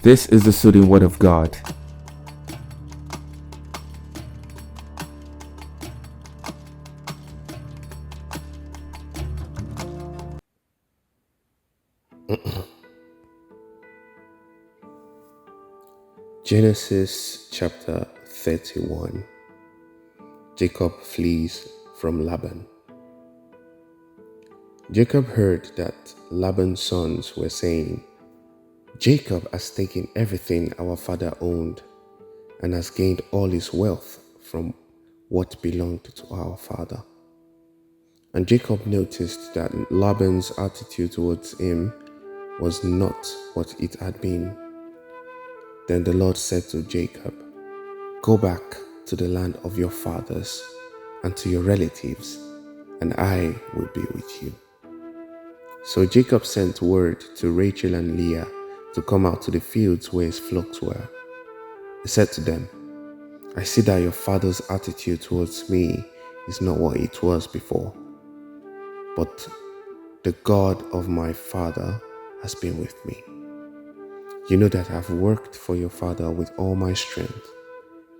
This is the soothing word of God. Genesis chapter 31. Jacob flees from Laban. Jacob heard that Laban's sons were saying, "Jacob has taken everything our father owned and has gained all his wealth from what belonged to our father." And Jacob noticed that Laban's attitude towards him was not what it had been. Then the Lord said to Jacob, "Go back to the land of your fathers and to your relatives, and I will be with you." So Jacob sent word to Rachel and Leah to come out to the fields where his flocks were. He said to them, "I see that your father's attitude towards me is not what it was before, but the God of my father has been with me. You know that I've worked for your father with all my strength,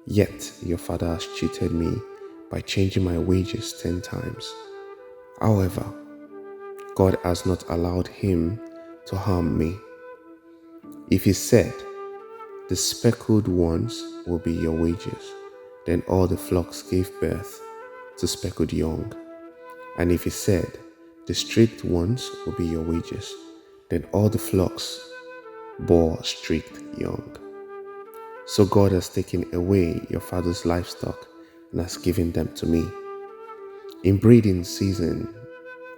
yet your father has cheated me by changing my wages 10 times. However, God has not allowed him to harm me. If he said, 'The speckled ones will be your wages,' then all the flocks gave birth to speckled young. And if he said, 'The streaked ones will be your wages,' then all the flocks bore streaked young. So God has taken away your father's livestock and has given them to me. In breeding season,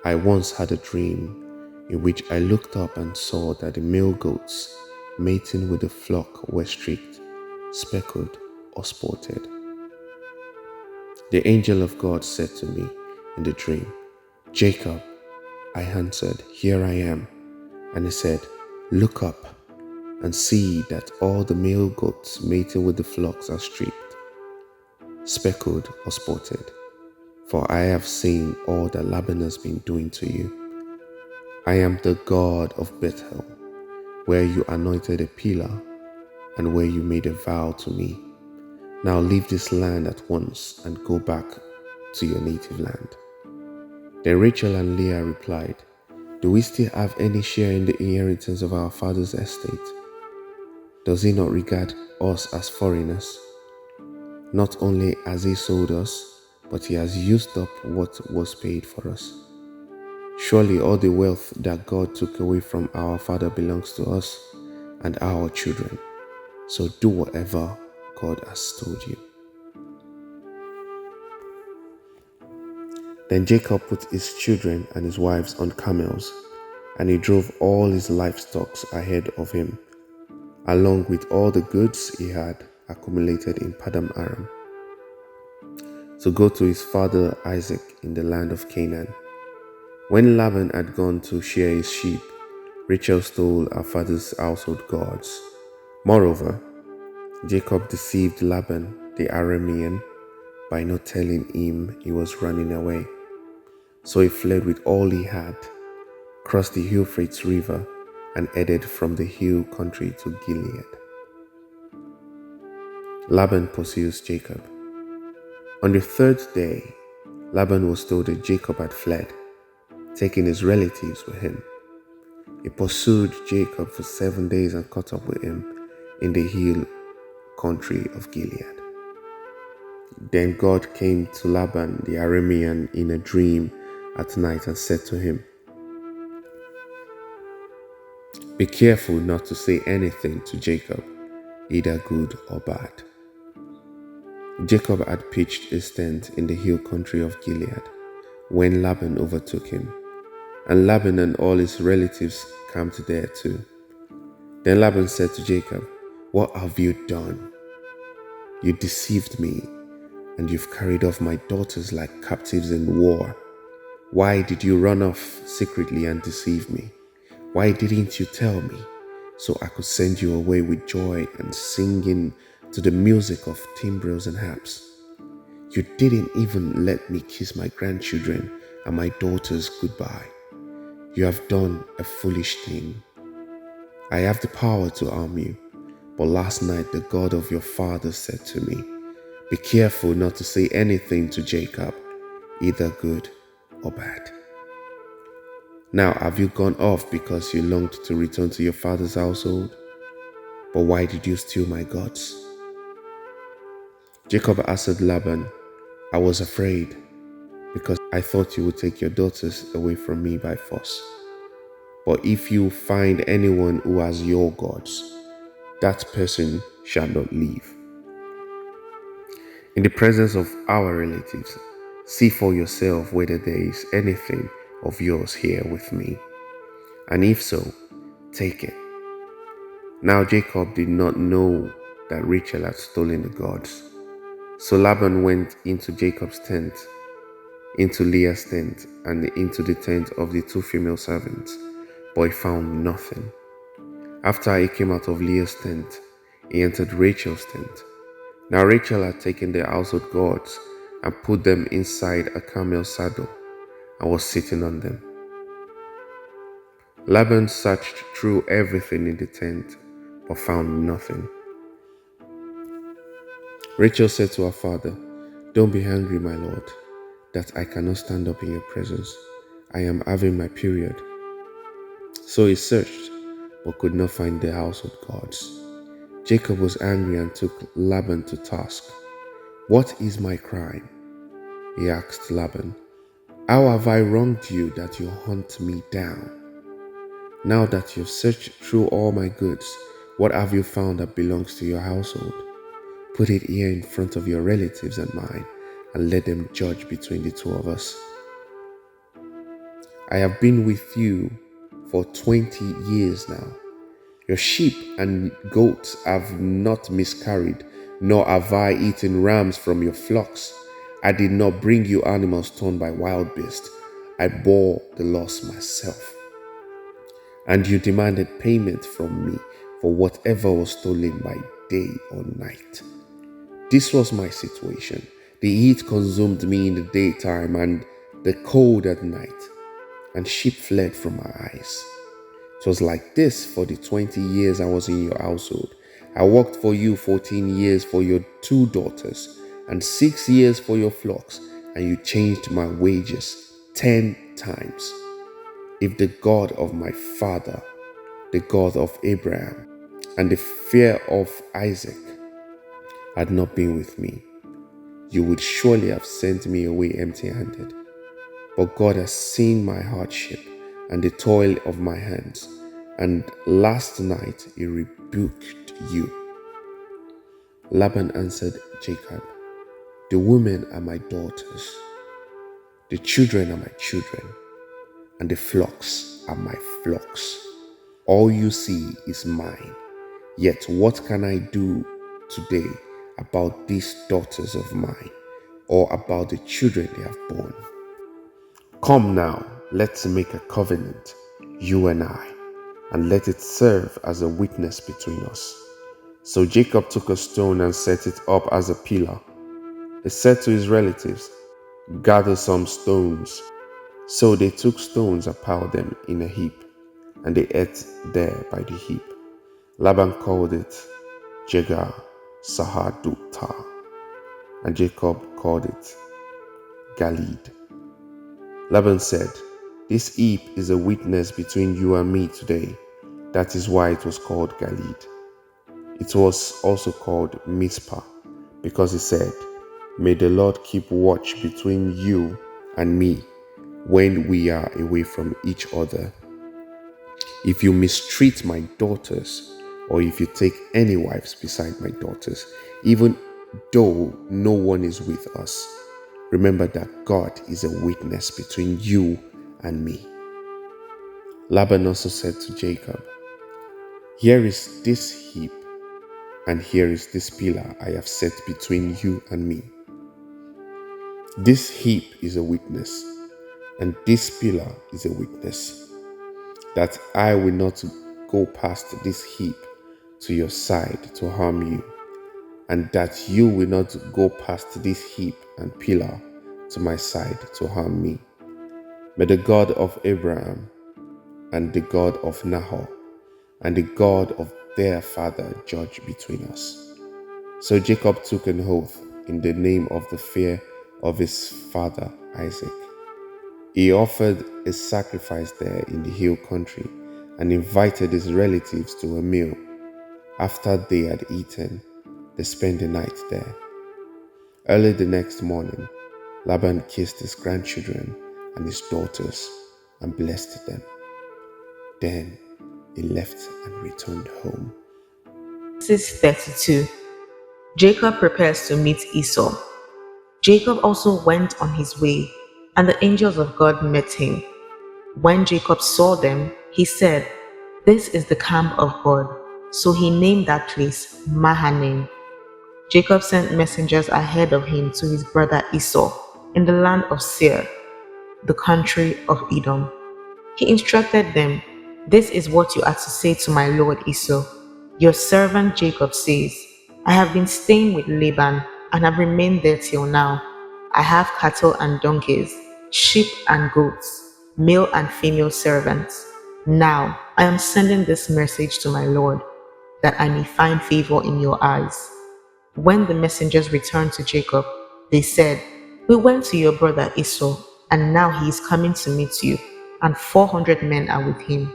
I once had a dream in which I looked up and saw that the male goats mating with the flock were streaked, speckled, or spotted. The angel of God said to me in the dream, 'Jacob.' I answered, 'Here I am.' And he said, 'Look up and see that all the male goats mating with the flocks are streaked, speckled, or spotted. For I have seen all that Laban has been doing to you. I am the God of Bethel, where you anointed a pillar and where you made a vow to me. Now leave this land at once and go back to your native land.' Then Rachel and Leah replied, 'Do we still have any share in the inheritance of our father's estate? Does he not regard us as foreigners? Not only has he sold us, but he has used up what was paid for us. Surely all the wealth that God took away from our father belongs to us and our children. So do whatever God has told you.' Then Jacob put his children and his wives on camels, and he drove all his livestock ahead of him, along with all the goods he had accumulated in Paddan Aram, to go to his father Isaac in the land of Canaan. When Laban had gone to shear his sheep, Rachel stole her father's household gods. Moreover, Jacob deceived Laban the Aramean by not telling him he was running away. So he fled with all he had, crossed the Euphrates River, and headed from the hill country to Gilead. Laban pursues Jacob. On the third day, Laban was told that Jacob had fled, taking his relatives with him. He pursued Jacob for 7 days and caught up with him in the hill country of Gilead. Then God came to Laban the Aramean in a dream at night and said to him, "Be careful not to say anything to Jacob, either good or bad." Jacob had pitched his tent in the hill country of Gilead when Laban overtook him, and Laban and all his relatives camped there too. Then Laban said to Jacob, "What have you done? You deceived me, and you've carried off my daughters like captives in war. Why did you run off secretly and deceive me? Why didn't you tell me, so I could send you away with joy and singing to the music of timbrels and harps? You didn't even let me kiss my grandchildren and my daughters goodbye. You have done a foolish thing. I have the power to harm you, But last night the God of your father said to me, 'Be careful not to say anything to Jacob, either good or bad.' Now have you gone off because you longed to return to your father's household? But why did you steal my gods?" Jacob answered Laban, "I was afraid, because I thought you would take your daughters away from me by force. But if you find anyone who has your gods, that person shall not leave. In the presence of our relatives, see for yourself whether there is anything of yours here with me, and if so, take it." Now Jacob did not know that Rachel had stolen the gods. So Laban went into Jacob's tent, into Leah's tent, and into the tent of the two female servants, but he found nothing. After he came out of Leah's tent, he entered Rachel's tent. Now Rachel had taken the household gods and put them inside a camel's saddle and was sitting on them. Laban searched through everything in the tent, but found nothing. Rachel said to her father, "Don't be angry, my lord, that I cannot stand up in your presence. I am having my period." So he searched, but could not find the household gods. Jacob was angry and took Laban to task. "What is my crime?" he asked Laban. "How have I wronged you that you hunt me down? Now that you've searched through all my goods, what have you found that belongs to your household? Put it here in front of your relatives and mine, and let them judge between the two of us. I have been with you for 20 years now. Your sheep and goats have not miscarried, nor have I eaten rams from your flocks. I did not bring you animals torn by wild beasts. I bore the loss myself. And you demanded payment from me for whatever was stolen by day or night. This was my situation. The heat consumed me in the daytime and the cold at night, and sheep fled from my eyes. It was like this for the 20 years I was in your household. I worked for you 14 years for your 2 daughters and 6 years for your flocks, and you changed my wages 10 times. If the God of my father, the God of Abraham, and the fear of Isaac had not been with me, you would surely have sent me away empty-handed. But God has seen my hardship and the toil of my hands, and last night he rebuked you." Laban answered Jacob, "The women are my daughters, the children are my children, and the flocks are my flocks. All you see is mine. Yet what can I do today about these daughters of mine, or about the children they have borne? Come now, let's make a covenant, you and I, and let it serve as a witness between us." So Jacob took a stone and set it up as a pillar. He said to his relatives, "Gather some stones." So they took stones and piled them in a heap, and they ate there by the heap. Laban called it Jegar Sahadutah, and Jacob called it Galid. Laban said, "This heap is a witness between you and me today." That is why it was called Galid. It was also called Mizpah, because he said, "May the Lord keep watch between you and me when we are away from each other. If you mistreat my daughters, or if you take any wives beside my daughters, even though no one is with us, remember that God is a witness between you and me." Laban also said to Jacob, "Here is this heap, and here is this pillar I have set between you and me. This heap is a witness, and this pillar is a witness, that I will not go past this heap to your side to harm you, and that you will not go past this heap and pillar to my side to harm me. May the God of Abraham, and the God of Nahor, and the God of their father judge between us." So Jacob took an oath in the name of the fear of his father Isaac. He offered a sacrifice there in the hill country and invited his relatives to a meal. After they had eaten, they spent the night there. Early the next morning, Laban kissed his grandchildren and his daughters and blessed them. Then he left and returned home. Genesis 32. Jacob prepares to meet Esau. Jacob also went on his way, and the angels of God met him. When Jacob saw them, he said, "This is the camp of God." So he named that place Mahanaim. Jacob sent messengers ahead of him to his brother Esau in the land of Seir, the country of Edom. He instructed them, "This is what you are to say to my lord Esau. Your servant Jacob says, I have been staying with Laban and have remained there till now. I have cattle and donkeys, sheep and goats, male and female servants. Now I am sending this message to my lord, that I may find favor in your eyes." When the messengers returned to Jacob, they said, "We went to your brother Esau, and now he is coming to meet you, and 400 men are with him."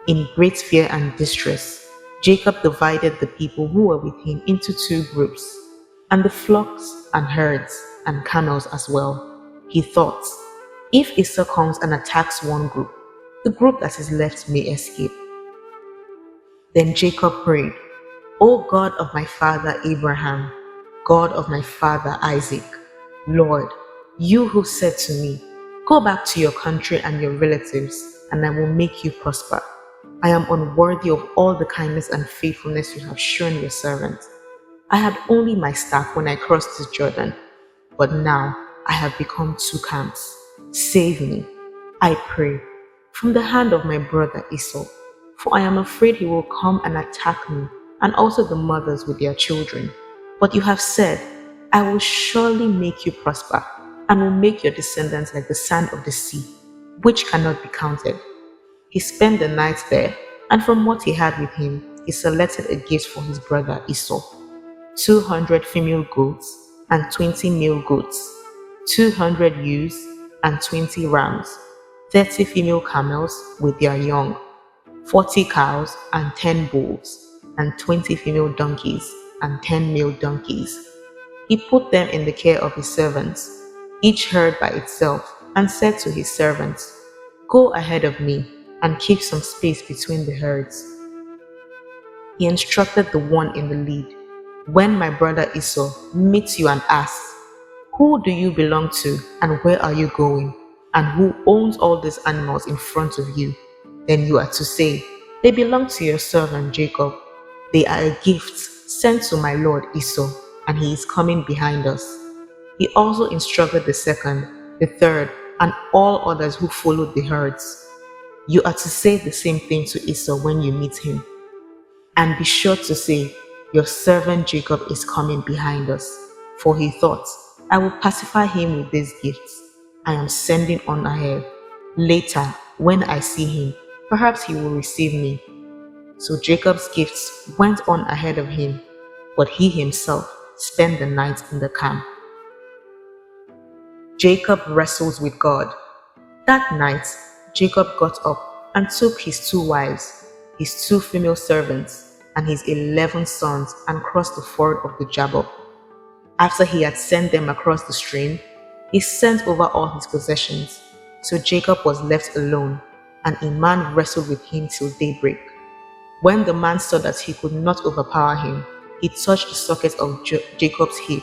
In great fear and distress, Jacob divided the people who were with him into two groups, and the flocks and herds and camels as well. He thought, "If Esau comes and attacks one group, the group that is left may escape." Then Jacob prayed, "O God of my father Abraham, God of my father Isaac, Lord, you who said to me, 'Go back to your country and your relatives, and I will make you prosper.' I am unworthy of all the kindness and faithfulness you have shown your servant. I had only my staff when I crossed this Jordan, but now I have become two camps. Save me, I pray, from the hand of my brother Esau, for I am afraid he will come and attack me, and also the mothers with their children. But you have said, 'I will surely make you prosper, and will make your descendants like the sand of the sea, which cannot be counted.'" He spent the night there, and from what he had with him, he selected a gift for his brother Esau: 200 female goats and 20 male goats, 200 ewes and 20 rams, 30 female camels with their young, 40 cows and 10 bulls, and 20 female donkeys and 10 male donkeys. He put them in the care of his servants, each herd by itself, and said to his servants, "Go ahead of me and keep some space between the herds." He instructed the one in the lead, "When my brother Esau meets you and asks, 'Who do you belong to and where are you going? And who owns all these animals in front of you?' then you are to say, 'They belong to your servant Jacob. They are a gift sent to my lord Esau, and he is coming behind us.'" He also instructed the second, the third, and all others who followed the herds, "You are to say the same thing to Esau when you meet him. And be sure to say, 'Your servant Jacob is coming behind us.' For he thought, 'I will pacify him with these gifts. I am sending on ahead. Later, when I see him, perhaps he will receive me.' So Jacob's gifts went on ahead of him, but he himself spent the night in the camp. Jacob wrestles with God. That night, Jacob got up and took his 2 wives, his 2 female servants, and his 11 sons and crossed the ford of the Jabbok. After he had sent them across the stream, he sent over all his possessions. So Jacob was left alone, and a man wrestled with him till daybreak. When the man saw that he could not overpower him, he touched the socket of Jacob's hip,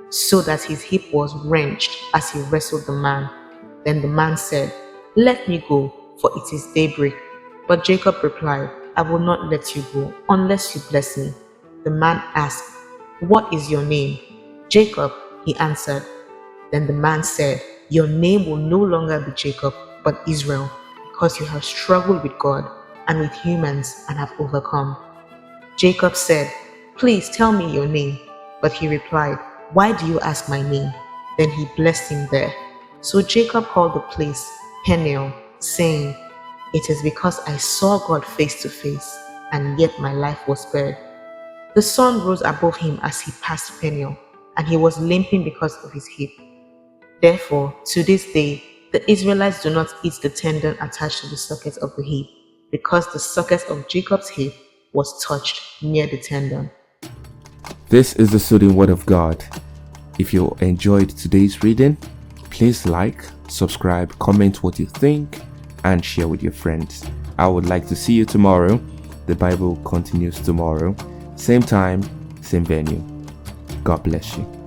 so that his hip was wrenched as he wrestled the man. Then the man said, "Let me go, for it is daybreak." But Jacob replied, "I will not let you go unless you bless me." The man asked, "What is your name?" "Jacob," he answered. Then the man said, "Your name will no longer be Jacob, but Israel, because you have struggled with God and with humans and have overcome." Jacob said, "Please tell me your name." But he replied, "Why do you ask my name?" Then he blessed him there. So Jacob called the place Peniel, saying, "It is because I saw God face to face, and yet my life was spared. The sun rose above him as he passed Peniel, and he was limping because of his hip. Therefore, to this day, the Israelites do not eat the tendon attached to the socket of the hip, because the socket of Jacob's hip was touched near the tendon. This is the soothing word of God. If you enjoyed today's reading, please like, subscribe, comment what you think, and share with your friends. I would like to see you tomorrow. The Bible continues tomorrow. Same time, same venue. God bless you.